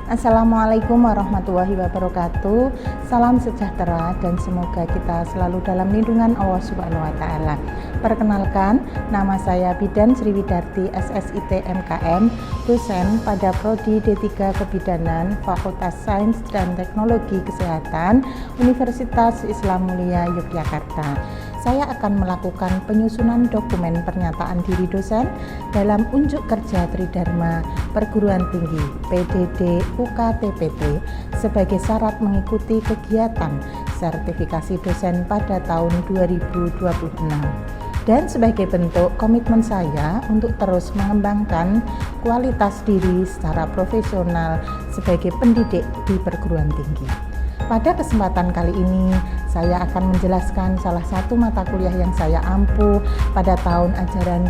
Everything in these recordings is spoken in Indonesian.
Assalamualaikum warahmatullahi wabarakatuh. Salam sejahtera dan semoga kita selalu dalam lindungan Allah Subhanahu wa taala. Perkenalkan, nama saya Bidan Sriwidarti SSIT MKM, dosen pada Prodi D3 Kebidanan Fakultas Sains dan Teknologi Kesehatan Universitas Islam Mulia Yogyakarta. Saya akan melakukan penyusunan dokumen pernyataan diri dosen dalam unjuk kerja Tridharma Perguruan Tinggi PDD UKTPT sebagai syarat mengikuti kegiatan sertifikasi dosen pada tahun 2026 dan sebagai bentuk komitmen saya untuk terus mengembangkan kualitas diri secara profesional sebagai pendidik di perguruan tinggi. Pada kesempatan kali ini, saya akan menjelaskan salah satu mata kuliah yang saya ampu pada tahun ajaran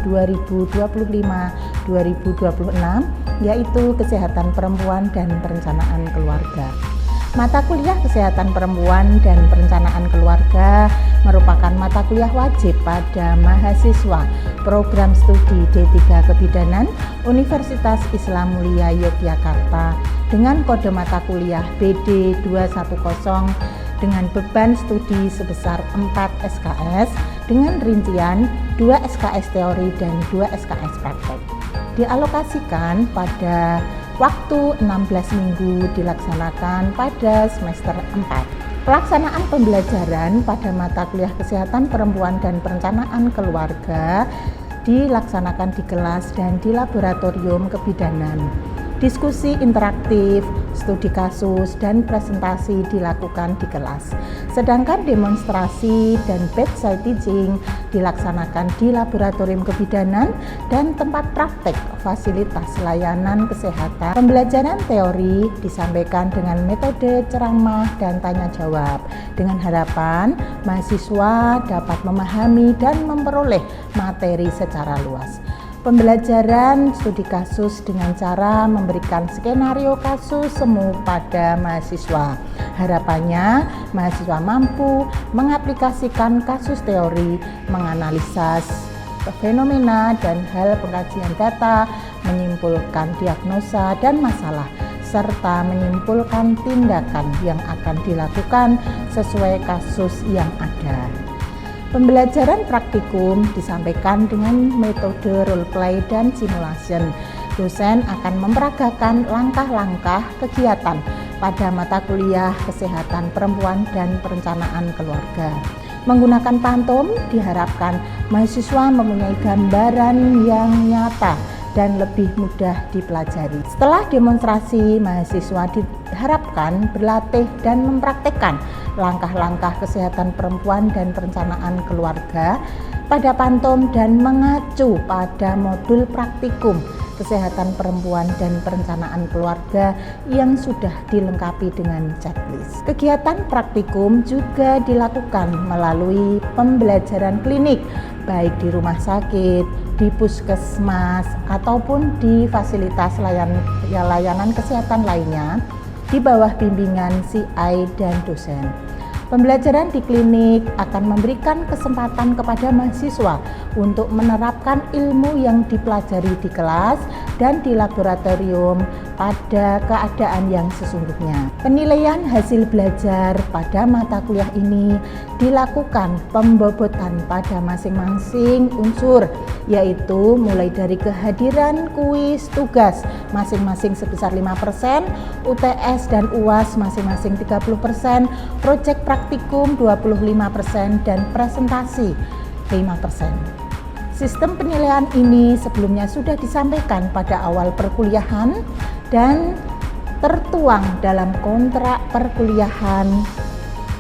2025-2026, yaitu Kesehatan Perempuan dan Perencanaan Keluarga. Mata kuliah Kesehatan Perempuan dan Perencanaan Keluarga merupakan mata kuliah wajib pada mahasiswa program studi D3 Kebidanan Universitas Islam Mulia Yogyakarta dengan kode mata kuliah BD 210 dengan beban studi sebesar 4 SKS dengan rincian 2 SKS teori dan 2 SKS praktek. Dialokasikan pada waktu 16 minggu dilaksanakan pada semester 4. Pelaksanaan pembelajaran pada mata kuliah Kesehatan Perempuan dan Perencanaan Keluarga dilaksanakan di kelas dan di laboratorium kebidanan. Diskusi interaktif, studi kasus, dan presentasi dilakukan di kelas. Sedangkan demonstrasi dan bedside teaching dilaksanakan di laboratorium kebidanan dan tempat praktek fasilitas layanan kesehatan. Pembelajaran teori disampaikan dengan metode ceramah dan tanya jawab dengan harapan mahasiswa dapat memahami dan memperoleh materi secara luas. Pembelajaran studi kasus dengan cara memberikan skenario kasus semu pada mahasiswa. Harapannya, mahasiswa mampu mengaplikasikan kasus teori, menganalisa fenomena dan hal pengkajian data, menyimpulkan diagnosa dan masalah, serta menyimpulkan tindakan yang akan dilakukan sesuai kasus yang ada. Pembelajaran praktikum disampaikan dengan metode role play dan simulation. Dosen akan memperagakan langkah-langkah kegiatan pada mata kuliah Kesehatan Perempuan dan Perencanaan Keluarga. Menggunakan pantom diharapkan mahasiswa mempunyai gambaran yang nyata dan lebih mudah dipelajari. Setelah demonstrasi, mahasiswa diharapkan berlatih dan mempraktekkan langkah-langkah kesehatan perempuan dan perencanaan keluarga pada pantom dan mengacu pada modul praktikum kesehatan perempuan dan perencanaan keluarga yang sudah dilengkapi dengan checklist. Kegiatan praktikum juga dilakukan melalui pembelajaran klinik baik di rumah sakit, di puskesmas, ataupun di fasilitas layanan kesehatan lainnya di bawah bimbingan CI dan dosen. Pembelajaran di klinik akan memberikan kesempatan kepada mahasiswa untuk menerapkan ilmu yang dipelajari di kelas dan di laboratorium pada keadaan yang sesungguhnya. Penilaian hasil belajar pada mata kuliah ini dilakukan pembobotan pada masing-masing unsur, yaitu mulai dari kehadiran kuis tugas masing-masing sebesar 5%, UTS dan UAS masing-masing 30%, proyek praktikum 25% dan presentasi 5%. Sistem penilaian ini sebelumnya sudah disampaikan pada awal perkuliahan dan tertuang dalam kontrak perkuliahan.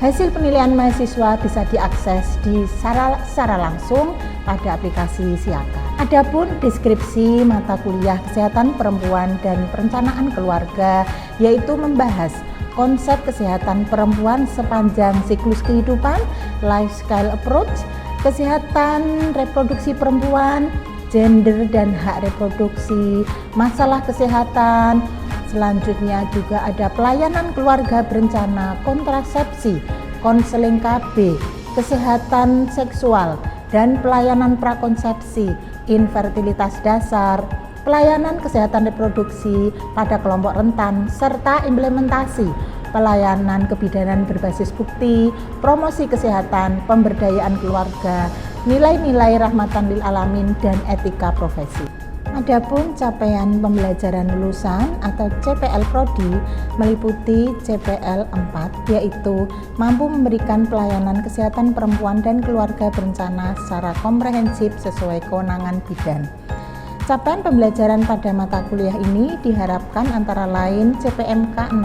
Hasil penilaian mahasiswa bisa diakses secara langsung pada aplikasi Siaka. Adapun deskripsi mata kuliah Kesehatan Perempuan dan Perencanaan Keluarga yaitu membahas konsep kesehatan perempuan sepanjang siklus kehidupan, lifestyle approach, kesehatan reproduksi perempuan, gender dan hak reproduksi, masalah kesehatan. Selanjutnya juga ada pelayanan keluarga berencana, kontrasepsi, konseling KB, kesehatan seksual, dan pelayanan prakonsepsi, infertilitas dasar, pelayanan kesehatan reproduksi pada kelompok rentan, serta implementasi pelayanan kebidanan berbasis bukti, promosi kesehatan, pemberdayaan keluarga, nilai-nilai rahmatan lil alamin, dan etika profesi. Adapun capaian pembelajaran lulusan atau CPL Prodi meliputi CPL 4, yaitu mampu memberikan pelayanan kesehatan perempuan dan keluarga berencana secara komprehensif sesuai kewenangan bidan. Capaian pembelajaran pada mata kuliah ini diharapkan antara lain CPMK 6,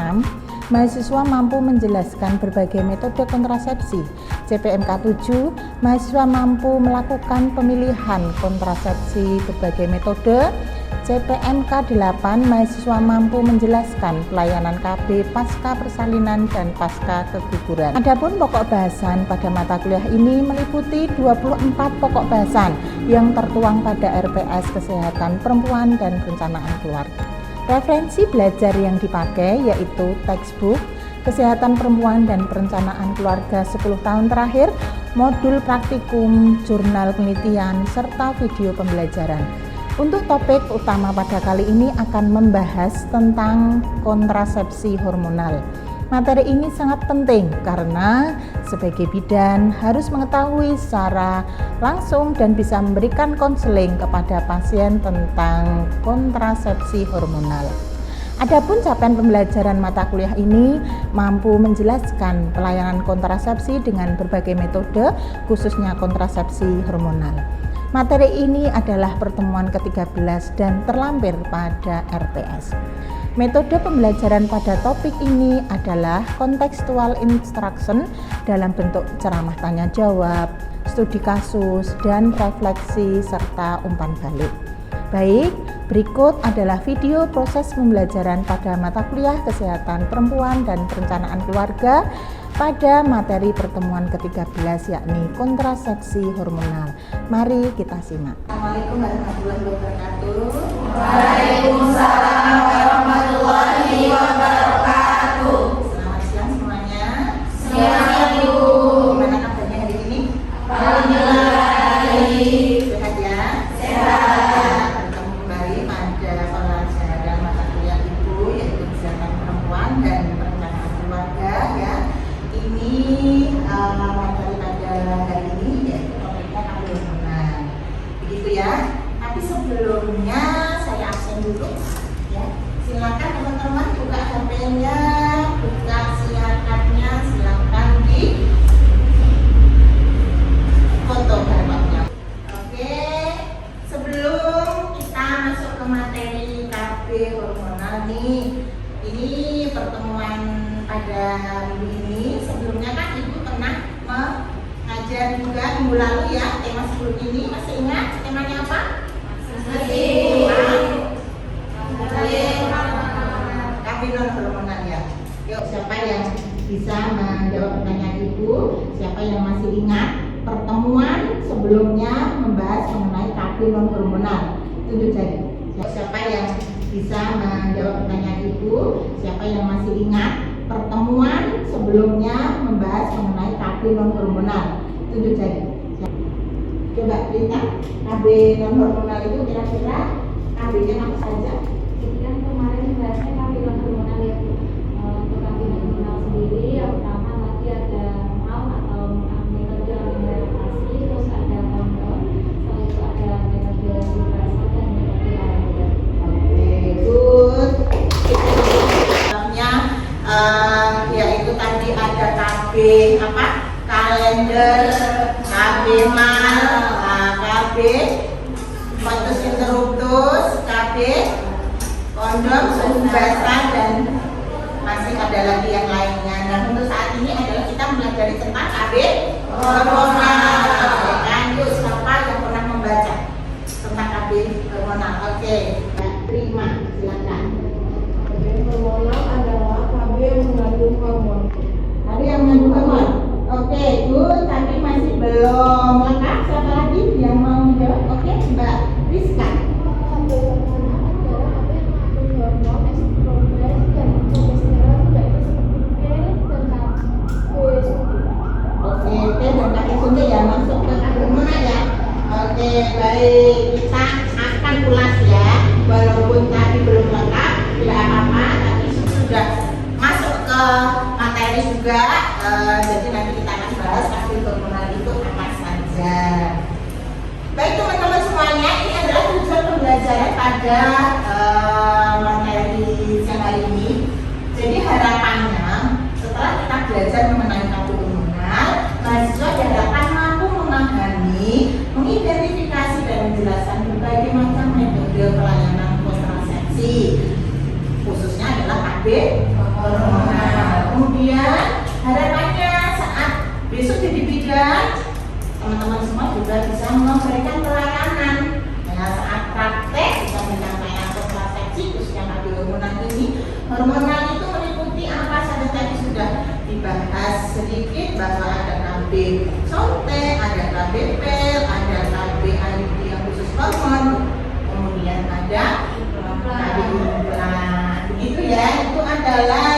mahasiswa mampu menjelaskan berbagai metode kontrasepsi. CPMK 7, mahasiswa mampu melakukan pemilihan kontrasepsi berbagai metode. CPMK 8, mahasiswa mampu menjelaskan pelayanan KB pasca persalinan dan pasca keguguran. Adapun pokok bahasan pada mata kuliah ini meliputi 24 pokok bahasan yang tertuang pada RPS Kesehatan Perempuan dan Perencanaan Keluarga. Referensi belajar yang dipakai yaitu textbook Kesehatan Perempuan dan Perencanaan Keluarga 10 tahun terakhir, modul praktikum, jurnal penelitian, serta video pembelajaran. Untuk topik utama pada kali ini akan membahas tentang kontrasepsi hormonal. Materi ini sangat penting karena sebagai bidan harus mengetahui secara langsung dan bisa memberikan konseling kepada pasien tentang kontrasepsi hormonal. Adapun capaian pembelajaran mata kuliah ini mampu menjelaskan pelayanan kontrasepsi dengan berbagai metode, khususnya kontrasepsi hormonal. Materi ini adalah pertemuan ke-13 dan terlampir pada RPS. Metode pembelajaran pada topik ini adalah contextual instruction dalam bentuk ceramah tanya jawab, studi kasus, dan refleksi serta umpan balik. Baik, berikut adalah video proses pembelajaran pada mata kuliah Kesehatan Perempuan dan Perencanaan Keluarga pada materi pertemuan ke-13 yakni kontrasepsi hormonal. Mari kita simak. Assalamualaikum warahmatullahi wabarakatuh. Waalaikumsalam warahmatullahi wabarakatuh. Selamat siang semuanya. Siang Ibu. Gimana kabarnya hari ini? Alhamdulillah baik. Sehat ya? Sehat. Bertemu kembali pada pelajaran mata kuliah Ibu yaitu Kesehatan Perempuan dan Perencanaan Keluarga ya. Ini materi pada hari ini yaitu topiknya KB hormonal. Begitu ya. Tapi sebelumnya saya absen dulu ya. Silakan teman-teman buka HP-nya, buka silakannya, silakan di foto barengnya. Oke, sebelum kita masuk ke materi KB hormonal nih, ini pertemuan pada minggu ini. Sebelumnya kan Ibu pernah mengajar juga minggu lalu ya, tema sebelum ini masih ingat temanya apa? KB non hormonal ya. Yuk, siapa yang bisa menjawab pertanyaan Ibu? Siapa yang masih ingat pertemuan sebelumnya membahas mengenai KB non hormonal? Tunjuk jari. Siapa yang bisa menjawab pertanyaan Ibu? Siapa yang masih ingat pertemuan sebelumnya membahas mengenai KB non hormonal? Tunjuk jari. Coba cerita KB non hormonal itu kira-kira KB-nya apa saja? Jadi kan kemarin bahasnya KB non hormonal ya Bu. Untuk KB non hormonal sendiri yang pertama tadi ada MAM atau metode alimentasi, terus ada kondom, setelah itu ada metode reversal dan metode AMD. Oke, good. Dalamnya yaitu tadi ada KB apa? Kalender, KB mal, KB fotos interruptus, KB kondom, suhu basah, dan masih ada lagi yang lainnya. Nah, untuk saat ini adalah kita mempelajari tentang KB hormonal. Kan, yuk siapa yang pernah membaca tentang KB hormonal? Oke, terima, silakan. KB hormonal adalah KB yang mengandung hormon. Ada yang mengandung hormon? Oke, good, tapi masih belum lengkap. Siapa lagi yang mau menjawab? Oke, Mbak Rizka. KB hormonal adalah KB yang mengandung hormon estrogen dan progesteron, yaitu seperti pil dan KB. Oke, dan kakek suntik ya masuk ke KB hormonal ya. Oke, baik, kita akan ulas ya walaupun tadi belum lengkap, tidak apa-apa, tapi sudah masuk ke materi juga. Jadi nanti kita akan bahas aktif hormonal itu apa saja. Baik teman-teman semuanya, ini adalah tujuan pembelajaran pada materi siang hari ini. Jadi harapannya setelah kita belajar mengenai kandung hormonal, mahasiswa diharapkan mampu memahami, mengidentifikasi dan menjelaskan berbagai macam metode pelayanan kontrasepsi, khususnya adalah KB hormonal. Kemudian harapannya saat besok jadi bidan, teman-teman semua juga bisa memberikan pelayanan. Nah, saat praktek bisa memberikan pelayanan kontrasepsi khususnya KB hormonal ini. Hormonal itu meliputi apa saja tadi sudah dibahas sedikit, bahwa ada KB contek, ada KB pel, ada KB IUD yang khusus hormon, kemudian ada KB implan. Begitu ya, itu adalah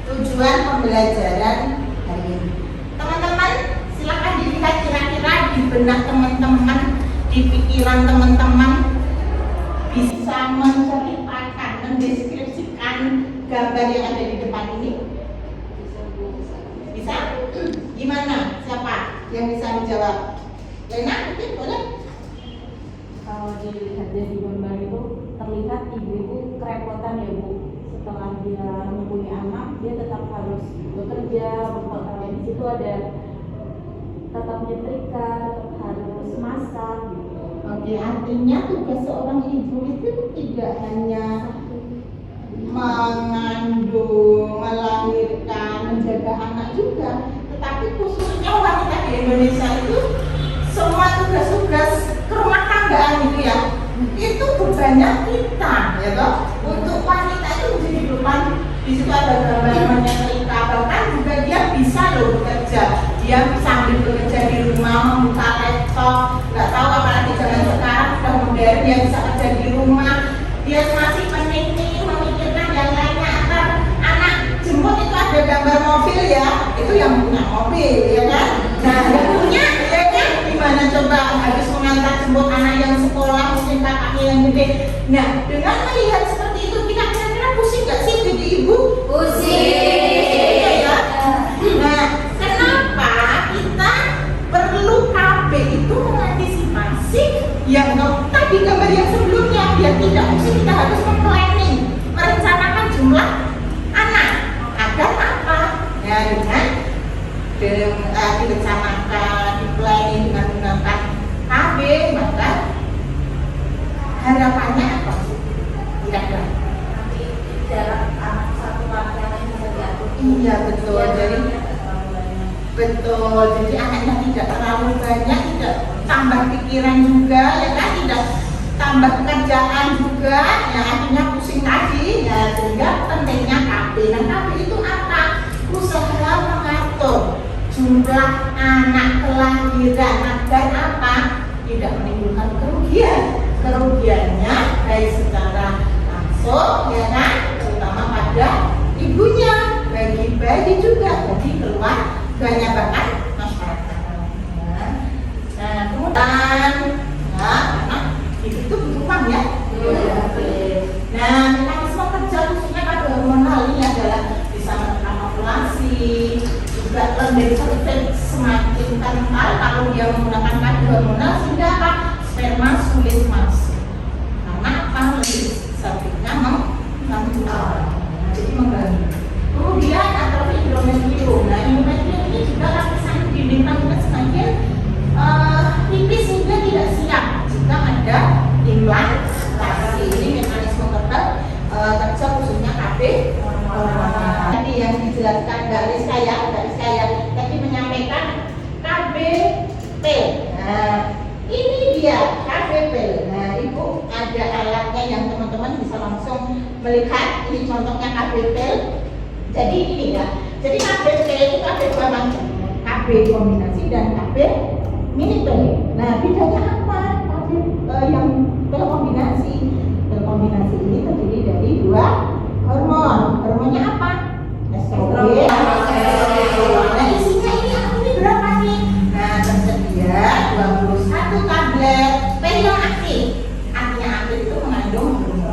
tujuan pembelajaran hari ini. Teman-teman, silakan dilihat kira-kira di benak teman-teman, di pikiran teman-teman bisa menceritakan, mendeskripsikan gambar yang ada di depan ini. Bisa? Gimana? Siapa yang bisa menjawab? Lena, mungkin boleh? Kalau dilihat dari gambar itu terlihat ibu-ibu kerepotan ya Bu. Setelah dia mempunyai anak, dia tetap harus bekerja. Di situ ada tetap nyetrika, tetap harus masak gitu. Oke, artinya tugas seorang ibu itu tidak hanya mengandung, melahirkan, menjaga anak juga, tetapi khususnya wanita di Indonesia itu semua tugas-tugas rumah tanggaan itu ya, itu bebannya kita, ya toh. Untuk wanita itu menjadi beban. Di situ ada gambarannya cerita, bahkan juga dia bisa loh bekerja, dia sambil bekerja di rumah, membuka laptop, nggak tahu apalagi zaman sekarang sudah modern, dia bisa kerja di rumah, dia masih meniti, memikirkan yang lainnya. Antar anak jemput itu ada gambar mobil ya, itu yang punya mobil, ya kan? Nah, yang punya, ya kan? Gimana coba harus mengantar jemput anak yang sekolah, mungkin kakaknya yang gede. Nah, dengan melihat seperti itu, kita kira-kira pusing nggak sih jadi ibu? Pusing. Ya. Nah, kenapa kita perlu KB itu mengantisipasi yang tadi gambar yang sebelumnya, biar tidak mesti kita harus memplanning, merencanakan jumlah anak agar apa? Ya, dengan direncanakan, di-planning dengan menggunakan KB, maka harapannya apa sih? Kira-kira? Nanti jarak anak satu laki-laki bisa diatur. Iya betul. Jadi betul. Jadi anaknya tidak terlalu banyak, tidak tambah pikiran juga, ya kan? Tidak tambah pekerjaan juga, ya akhirnya pusing tadi. Ya, sehingga pentingnya KB. Nah, KB itu apa? Usaha mengatur jumlah anak kelahiran agar apa? Tidak menimbulkan kerugian. Kerugiannya baik secara langsung, ya kan, terutama pada ibunya, bagi bayi juga, bagi keluarganya, bahkan masyarakat. Nah, kemudian, nah, karena itu butuh uang ya. Nah, mekanisme kerja khususnya pada hormonal ini adalah bisa menekan ovulasi, juga menjadi semakin kental kalau dia menggunakan kandung hormonal, sehingga apa? Sperma sulit masuk. Karena apa? Lebih servisnya jadi mengganggu. Kemudian atrofi endometrium. Nah, endometrium ini juga lapisan dinding kandungan semakin tipis sehingga tidak siap jika ada implantasi. Ini mekanisme kerja khususnya KB hormonal. Tadi yang dijelaskan Mbak Rizka ya, tadi menyampaikan KB pel. Nah, ini dia KB pel. Nah, Ibu ada alatnya yang teman-teman bisa langsung melihat. Ini contohnya KB pel. Jadi ini ya. Jadi KB pel itu ada dua macam, KB kombinasi dan KB mini pel. Nah, bedanya apa? KB yang pel kombinasi. Pel kombinasi ini terdiri dari dua hormon. Hormonnya apa? Estrogen. Nah, isinya ini berapa nih? Nah, tersedia 21 tablet pel yang aktif. Artinya aktif itu mengandung hormon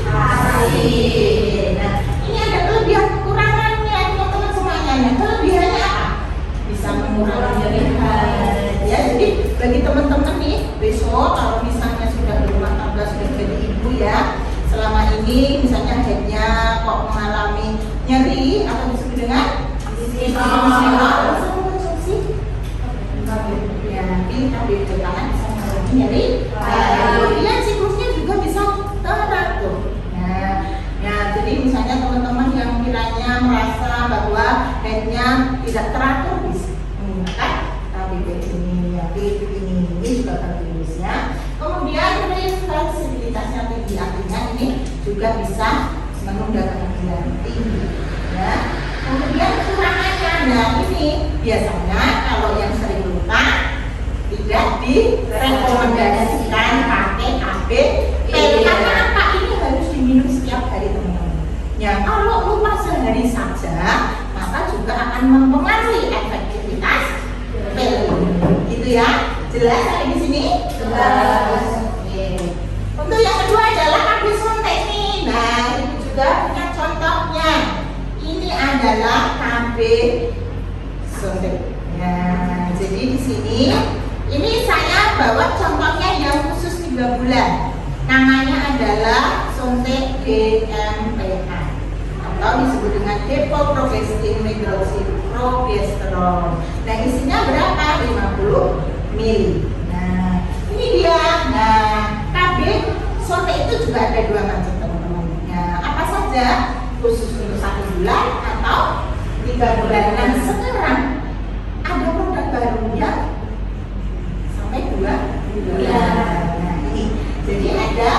Nah, ini ada kelebihan kekurangannya teman-teman semuanya. Nah, kelebihannya apa? Bisa mengurangi nyeri head. Ya, jadi bagi teman-teman nih besok kalau misalnya sudah berumah tangga, sudah jadi ibu ya, selama ini misalnya headnya kok mengalami nyeri atau disebut dengan ya, nanti tabir tangan bisa mengalami nyeri. Kemudian siklusnya juga bisa teratur. Nah, jadi misalnya teman-teman yang kiranya merasa bahwa headnya tidak teratur bisa menggunakan tabir ini, ya, ini juga bagus ya. Kemudian fleksibilitasnya tinggi, artinya ini juga bisa menunda kematian tinggi. Ya. Kemudian kekurangannya, nah ini biasanya kalau yang sering luka tidak direkomendasikan pakai KB karena apa? Ini harus diminum setiap hari teman-teman. Ya, kalau lupa sehari saja maka juga akan mempengaruhi efektivitas pil. Gitu ya, jelas sampai di sini? Jelas. Oke. Untuk yang kedua adalah KB sontek nih. Nah, itu juga punya contohnya. Ini adalah KB sontek. Nah, jadi di sini ini saya bawa contohnya yang khusus 3 bulan. Namanya adalah sontek DMPA atau disebut dengan depo-progestin hidroksiprogesteron. Nah, isinya berapa? 50 ml. Nah, ini dia. Nah, KB sontek itu juga ada 2 macam teman-teman. Nah, apa saja? Khusus untuk 1 bulan atau 3 bulan. Dan sekarang ada produk barunya sampai 2 bulan. Nah, ini jadi ada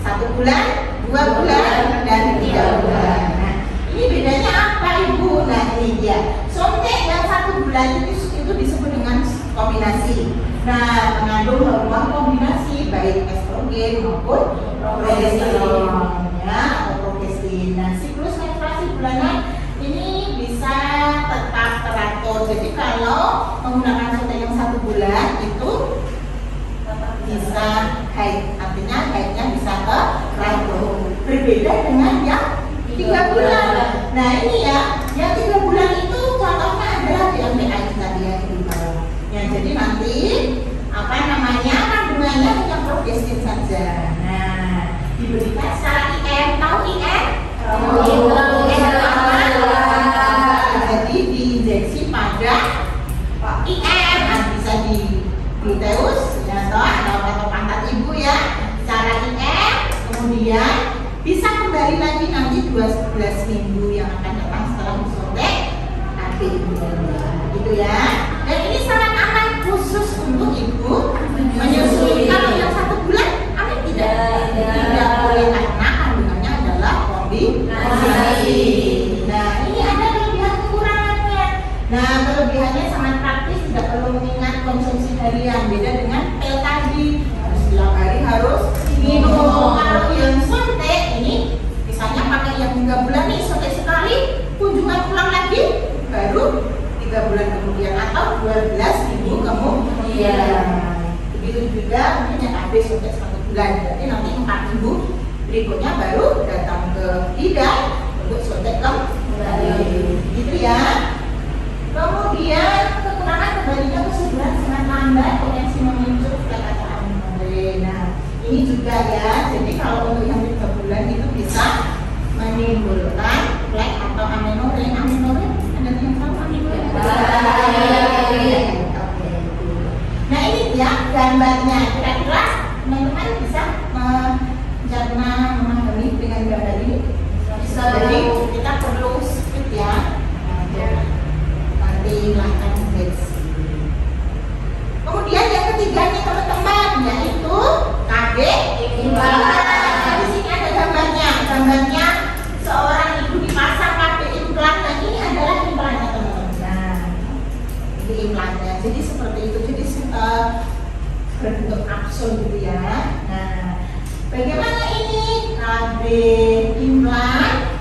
1 bulan, 2 bulan, dan 3 bulan. Nah, ini bedanya apa Ibu? Nah, ini dia. Sontek yang 1 bulan itu disebut dengan kombinasi. Nah, mengandung hormon kombinasi baik estrogen maupun progesteron ya, atau progestin. Nah, siklus menstruasi bulanan ini bisa tetap teratur. Jadi kalau menggunakan sontek yang 1 bulan itu bisa haid, artinya haidnya bisa teratur. Berbeda dengan yang 3 bulan. Nah, ini ya, yang 3 bulan itu contohnya adalah DMPA tadi yang di bawah. Ya, jadi nanti apa namanya kandungannya hanya progestin saja. Nah, diberikan secara IM. Tahu IM? Jadi diinjeksi pada IM, bisa di gluteus ya, atau pantat ibu ya, secara IM. Kemudian bisa kembali lagi nanti 12 minggu yang akan datang setelah disontek KB gitu ya. Dan ini sangat aman khusus untuk ibu menyusui. Kalau yang 1 bulan aman tidak boleh karena kandungannya adalah kombinasi. Nah, ini ada kelebihan kekurangannya. Nah, kelebihannya sangat praktis, tidak perlu mengingat konsumsi harian. Beda dengan pil tadi, harus setiap hari harus minum. Kalau yang sontek ini misalnya pakai yang 3 bulan nih, sontek sekali, kunjungan pulang lagi baru 3 bulan kemudian atau 12 minggu kemudian. Begitu juga mungkin yang habis sontek 1 bulan, berarti nanti 4 minggu berikutnya baru datang ke bidan untuk sontek kembali. Gitu ya. Kemudian kekurangan kembalinya kesuburan sangat lambat, potensi memicu kekacauan memori. Nah, ini juga ya. Jadi kalau untuk yang 3 bulan itu bisa menimbulkan flek atau amenorrhea. Amenorrhea ada yang tahu amenorrhea? Nah, ini ya gambarnya. Kira-kira teman-teman bisa mencerna memahami dengan gambar ini? Bisa. Jadi kita perlu speed ya. Hilangkan infeksi. Kemudian yang ketiga nih teman-teman, yaitu KB implan. Di sini ada gambarnya. Gambarnya seorang ibu dipasang KB implan. Nah, ini adalah implannya teman-teman. Nah, ini implannya. Jadi seperti itu. Jadi berbentuk kapsul gitu ya. Nah, bagaimana ini KB implan?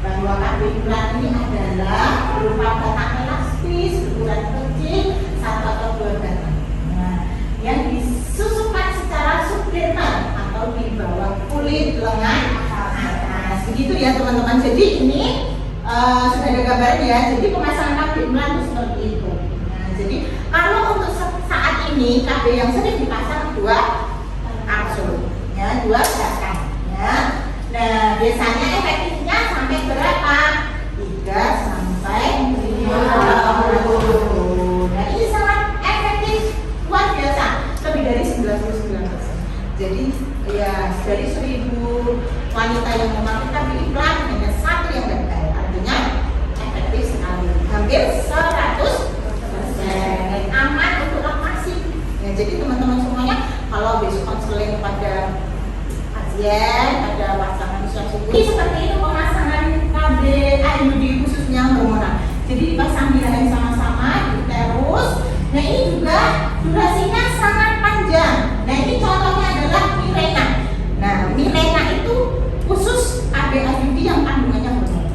Bahwa KB implan ini adalah berupa batang elastis berukuran kecil 1 atau 2 batang. Nah, yang disusupkan secara subdermal atau di bawah kulit lengan ya teman-teman. Jadi ini sudah ada gambarnya ya. Jadi pemasangan KB implan itu seperti itu. Nah, jadi kalau untuk saat ini KB yang sering dipasang 2 kapsul, ya 2 batang, ya. Nah, biasanya efektifnya sampai berapa? 3 sampai 50. Nah, ini sangat efektif, luar biasa, lebih dari 99%. Jadi ya dari 1000 wanita yang memakai KB implan hanya 1 yang gagal, artinya efektif sekali, hampir 100% aman untuk laktasi. Ya, jadi teman-teman semuanya kalau besok konseling pada pasien, pada pasangan suami ini seperti itu pemasangan KB IUD khususnya hormonal. Jadi dipasang di rahim sama-sama, di uterus. Nah ini juga durasinya sangat panjang. Nah ini contohnya adalah Mirena. Nah Mirena itu khusus KB IUD yang kandungannya hormon.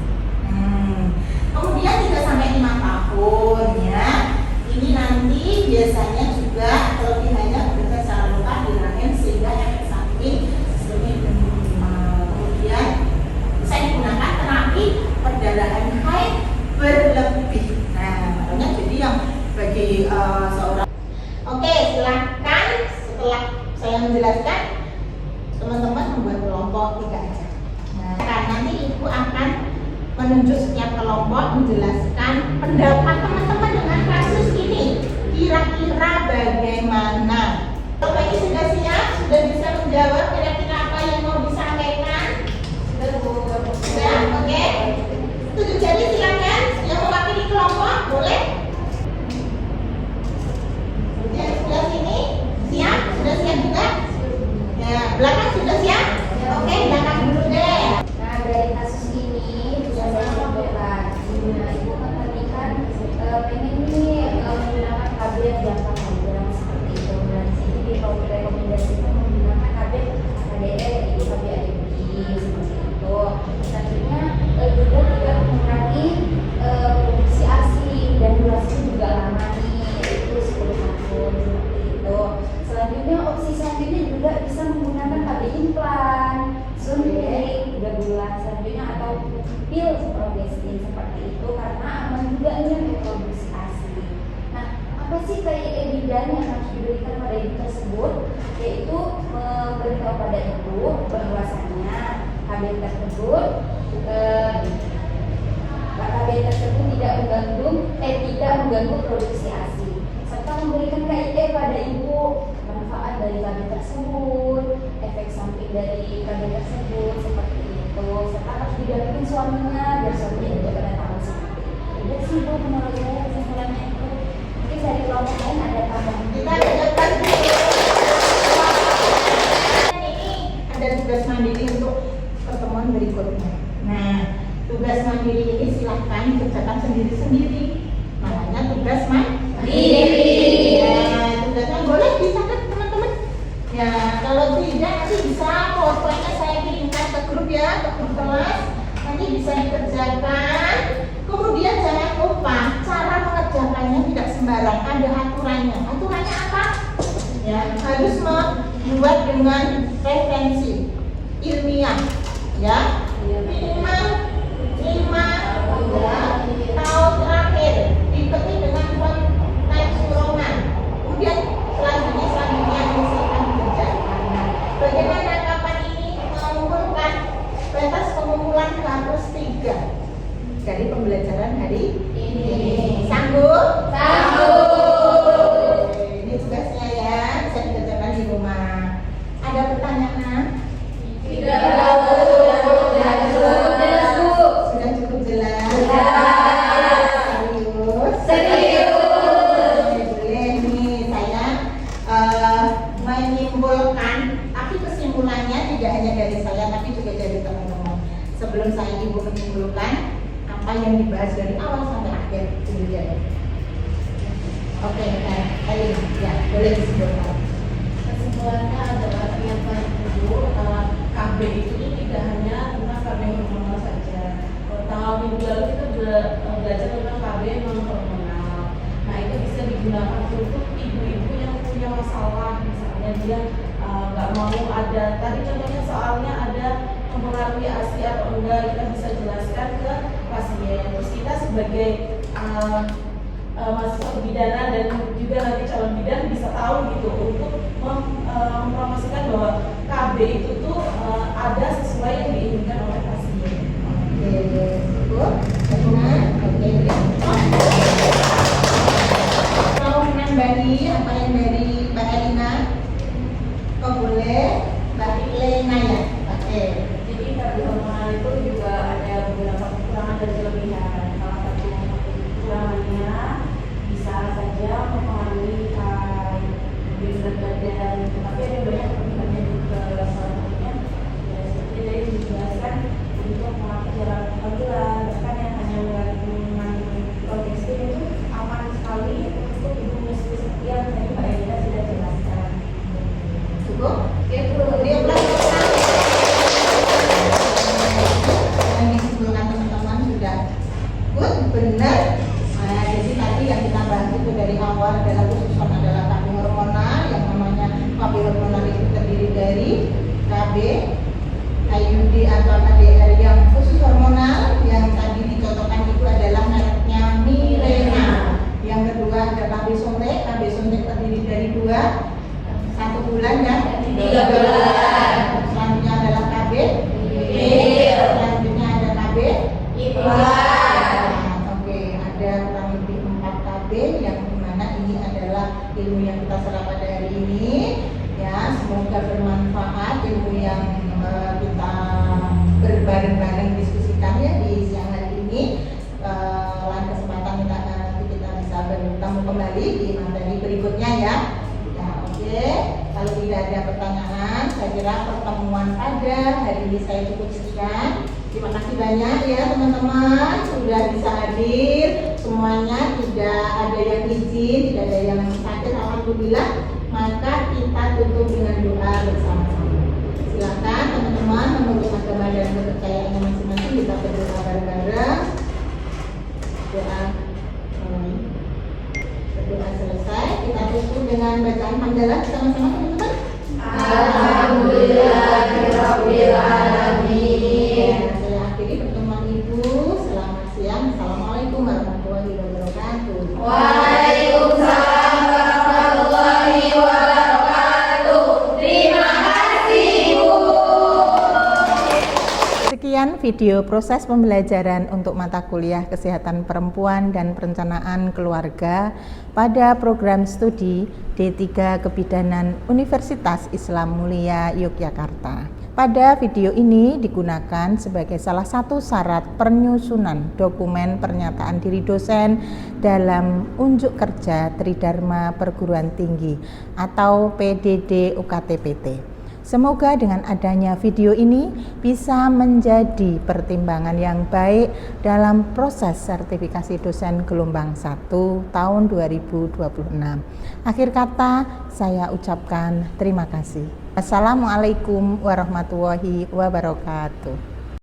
Kemudian 3 sampai 5 tahun ya. Ini nanti biasanya juga kelebihannya bekerja secara lokal di rahim sehingga efek samping sistemnya minimal. Kemudian bisa digunakan terapi perdarahan haid berlebih. Nah, makanya jadi yang bagi seorang. Oke, silahkan setelah saya menjelaskan teman-teman membuat kelompok 3 aja. Nah, nanti ibu akan menunjuk setiap kelompok menjelaskan pendapat teman-teman dengan kasus ini. Kira-kira bagaimana? Bapak ini sudah siap? Sudah bisa menjawab kira-kira apa yang mau disampaikan? Sudah, oke. Tunjuk jari silakan. Yang mewakili kelompok boleh? Yang sebelah sini siap? Sudah siap juga? Ya, belakang sudah siap? Oke, belakang dulu deh. Nah, dari kasus ini bisa saya simpulkan. Nah, ibu memperhatikan pengen nih menggunakan KB yang jangka panjang seperti itu. Nah, di sini direkomendasikan menggunakan KB KDE, yaitu KB IUD seperti itu. Selanjutnya juga tidak mengurangi produksi ASI dan durasinya juga lama nih, yaitu 10 tahun seperti itu. Selanjutnya opsi selanjutnya juga bisa menggunakan KB implan, suntik 3 bulan selanjutnya atau pil progestin seperti itu karena aman juga ini untuk produksi ASI. Nah, apa sih kaidah yang harus diberikan pada ibu tersebut? Yaitu memberitahu pada ibu bahwasannya KB tersebut tidak mengganggu produksi ASI serta memberikan kaidah pada ibu manfaat dari KB tersebut, efek samping dari KB tersebut seperti itu, serta harus didampingi suaminya biar suaminya juga pada tahu seperti itu. Jadi sih bu, menurut saya kesimpulannya itu mungkin dari kelompok lain ada tambahan. Kita lanjutkan ini ada tugas mandiri untuk pertemuan berikutnya. Nah, tugas mandiri ini silahkan kerjakan sendiri-sendiri. Makanya tugas mandiri. Ya, tugasnya boleh dicatat teman-teman. Ya, kalau tidak nanti bisa fotonya saya kirimkan ke grup ya, ke grup kelas. Nanti bisa dikerjakan. Kemudian jangan lupa cara mengerjakannya tidak sembarang, ada aturannya. Aturannya apa? Ya, harus membuat dengan referensi ilmiah, ya minimal 5 tahun terakhir diikuti dengan teks Roman. Kemudian selanjutnya misalkan dikerjakan. Bagaimana kapan ini mengumpulkan batas pengumpulan H+3 dari pembelajaran hari ini? Sanggup? Ini tugasnya ya, bisa dikerjakan di rumah. Ada pertanyaan? Sudah cukup jelas? Serius? Boleh nih saya menyimpulkan, tapi kesimpulannya tidak hanya dari saya tapi juga dari teman-teman. Sebelum saya ibu menyimpulkan apa yang dibahas dari awal sampai akhir penelitian. Oke, Elin, ya boleh disimpulkan. Kesimpulannya adalah ternyata ibu KB itu tidak hanya tentang KB hormonal saja. Tanggal minggu lalu kita belajar tentang KB non hormonal. Nah itu bisa digunakan untuk ibu-ibu yang punya masalah, misalnya dia nggak mau ada tadi contohnya soalnya ada mempengaruhi ASI atau enggak, kita bisa jelaskan ke pasien. Terus kita sebagai mahasiswa pidana dan juga nanti calon bidan bisa tahu gitu untuk mempromosikan bahwa KB itu tuh ada sesuai yang diinginkan oleh pasien. Oke, cukup. Benar. Oke, mau menambahi apa yang dari Mbak Elina? Oh boleh, Mbak Elena ya. Oke. Jadi KB hormonal itu juga ada beberapa kekurangan dan kelebihan. Salah satu kekurangannya bisa saja mempengaruhi berat badan, tapi ada banyak kelebihannya juga. Salah satunya ya seperti tadi dijelaskan untuk memakai jarak kehamilan, bahkan yang hanya mengandung progestin itu aman sekali untuk ibu menyusui seperti yang tadi Mbak Elina sudah jelaskan. Cukup. Oke, Bu. Dia yang disimpulkan teman-teman sudah good, benar. Nah, jadi tadi yang kita bahas itu dari awal adalah khususon adalah KB hormonal, yang namanya KB hormonal itu terdiri dari KB, IUD atau KDR yang khusus hormonal, yang tadi dicocokkan itu adalah mereknya Mirena. Yang kedua ada KB Sontek terdiri dari 1 bulan dan 3 bulan. Selanjutnya adalah KB selanjutnya ada KB Oke, ada kurang lebih 4 KB yang dimana ini adalah ilmu yang kita serap pada hari ini. Ya, semoga bermanfaat ilmu yang kita berbareng-bareng diskusikan ya di siang hari ini. Lain kesempatan nanti kita bisa bertemu kembali di materi berikutnya ya. Ya, oke. Kalau tidak ada pertanyaan, saya kira pertemuan pada hari ini saya cukup sekian. Terima kasih banyak ya teman-teman sudah bisa hadir semuanya, tidak ada yang izin, tidak ada yang sakit, alhamdulillah. Maka kita tutup dengan doa bersama-sama. Silakan teman-teman menurut agama dan kepercayaannya masing-masing kita berdoa bareng-bareng. Berdoa selesai, kita tutup dengan bacaan hamdalah sama-sama teman-teman. Alhamdulillahirabbil alamin. Saya akhiri pertemuan Ibu. Selamat siang. Assalamualaikum warahmatullahi wabarakatuh. Waalaikumsalam warahmatullahi wabarakatuh. Terima kasih, Bu. Sekian video proses pembelajaran untuk mata kuliah Kesehatan Perempuan dan Perencanaan Keluarga pada program studi D3 Kebidanan Universitas Islam Mulia Yogyakarta. Pada video ini digunakan sebagai salah satu syarat penyusunan dokumen pernyataan diri dosen dalam unjuk kerja Tridharma Perguruan Tinggi atau PDD UKT-PT. Semoga dengan adanya video ini bisa menjadi pertimbangan yang baik dalam proses sertifikasi dosen gelombang 1 tahun 2026. Akhir kata, saya ucapkan terima kasih. Assalamualaikum warahmatullahi wabarakatuh.